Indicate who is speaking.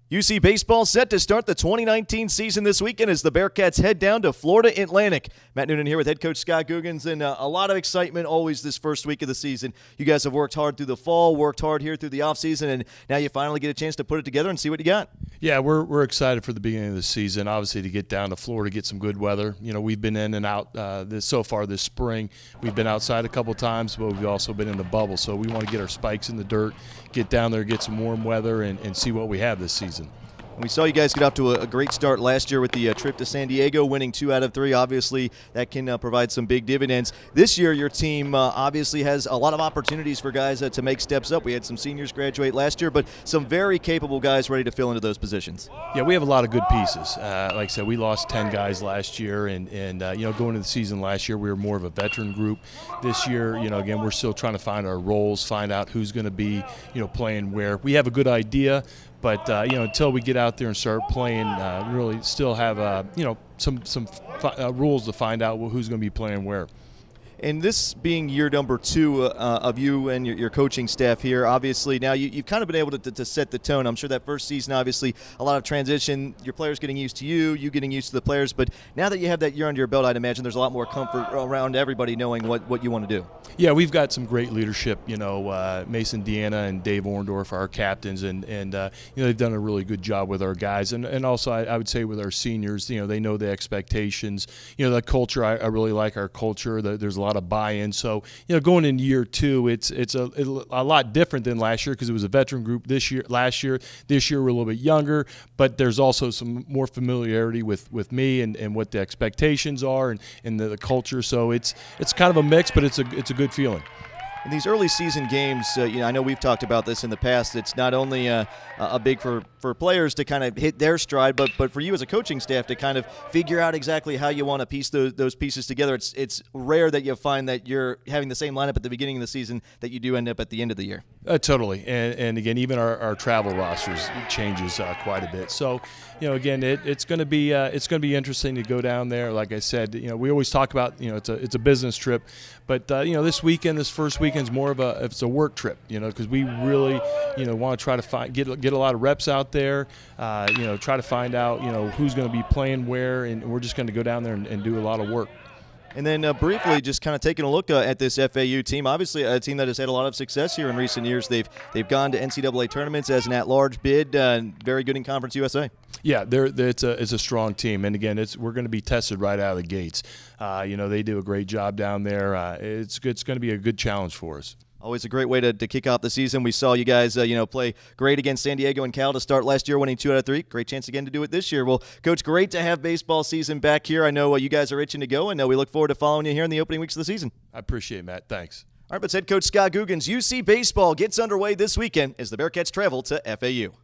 Speaker 1: UC baseball set to start the 2019 season this weekend as the Bearcats head down to Florida Atlantic. Matt Noonan here with head coach Scott Googins, and a lot of excitement always this first week of the season. You guys have worked hard through the fall, worked hard here through the offseason, and now you finally get a chance to put it together and see what you got.
Speaker 2: Yeah, we're excited for the beginning of the season, obviously, to get down to Florida, get some good weather. You know, we've been in and out so far this spring. We've been outside a couple times, but we've also been in the bubble. So we want to get our spikes in the dirt, get down there, get some warm weather, and see what we have this season.
Speaker 1: We saw you guys get off to a great start last year with the trip to San Diego, winning 2 out of 3. Obviously, that can provide some big dividends. This year, your team obviously has a lot of opportunities for guys to make steps up. We had some seniors graduate last year, but some very capable guys ready to fill into those positions.
Speaker 2: Yeah, we have a lot of good pieces. Like I said, we lost 10 guys last year, and you know, going into the season last year, we were more of a veteran group. This year, you know, again, we're still trying to find our roles, find out who's going to be, you know, playing where. We have a good idea. But you know, until we get out there and start playing, really still have you know, some rules to find out who's going to be playing where.
Speaker 1: And this being year number 2 of you and your coaching staff here, obviously now you've kind of been able to set the tone. I'm sure that first season, obviously, a lot of transition, your players getting used to you getting used to the players. But now that you have that year under your belt, I'd imagine there's a lot more comfort around everybody knowing what you want to do.
Speaker 2: Yeah, we've got some great leadership. You know, Mason Deanna and Dave Orndorff are our captains, and you know, they've done a really good job with our guys. And also, I would say with our seniors, you know, they know the expectations. You know, the culture, I really like our culture. There's a lot of buy-in. So, you know, going into year 2, it's a lot different than last year because it was a veteran group this year. This year we're a little bit younger, but there's also some more familiarity with me and what the expectations are and the culture. So it's kind of a mix, but it's a good feeling.
Speaker 1: In these early season games, you know, I know we've talked about this in the past. It's not only a big for players to kind of hit their stride, but for you as a coaching staff to kind of figure out exactly how you want to piece those pieces together. It's rare that you find that you're having the same lineup at the beginning of the season that you do end up at the end of the year.
Speaker 2: Totally, and again, even our travel rosters changes quite a bit. So, you know, again, it's going to be interesting to go down there. Like I said, you know, we always talk about, you know, it's a business trip, but you know, this first weekend is more of it's a work trip, you know, because we really, you know, want to try to get a lot of reps out there, you know, try to find out, you know, who's going to be playing where, and we're just going to go down there and do a lot of work.
Speaker 1: And then briefly, just kind of taking a look at this FAU team. Obviously, a team that has had a lot of success here in recent years. They've gone to NCAA tournaments as an at-large bid. Very good in Conference USA.
Speaker 2: Yeah, it's a strong team, and again, we're going to be tested right out of the gates. You know, they do a great job down there. It's going to be a good challenge for us.
Speaker 1: Always a great way to kick off the season. We saw you guys, you know, play great against San Diego and Cal to start last year, winning 2 out of 3. Great chance again to do it this year. Well, Coach, great to have baseball season back here. I know you guys are itching to go, and we look forward to following you here in the opening weeks of the season.
Speaker 2: I appreciate it, Matt. Thanks.
Speaker 1: All right, but head coach Scott Googins, UC baseball gets underway this weekend as the Bearcats travel to FAU.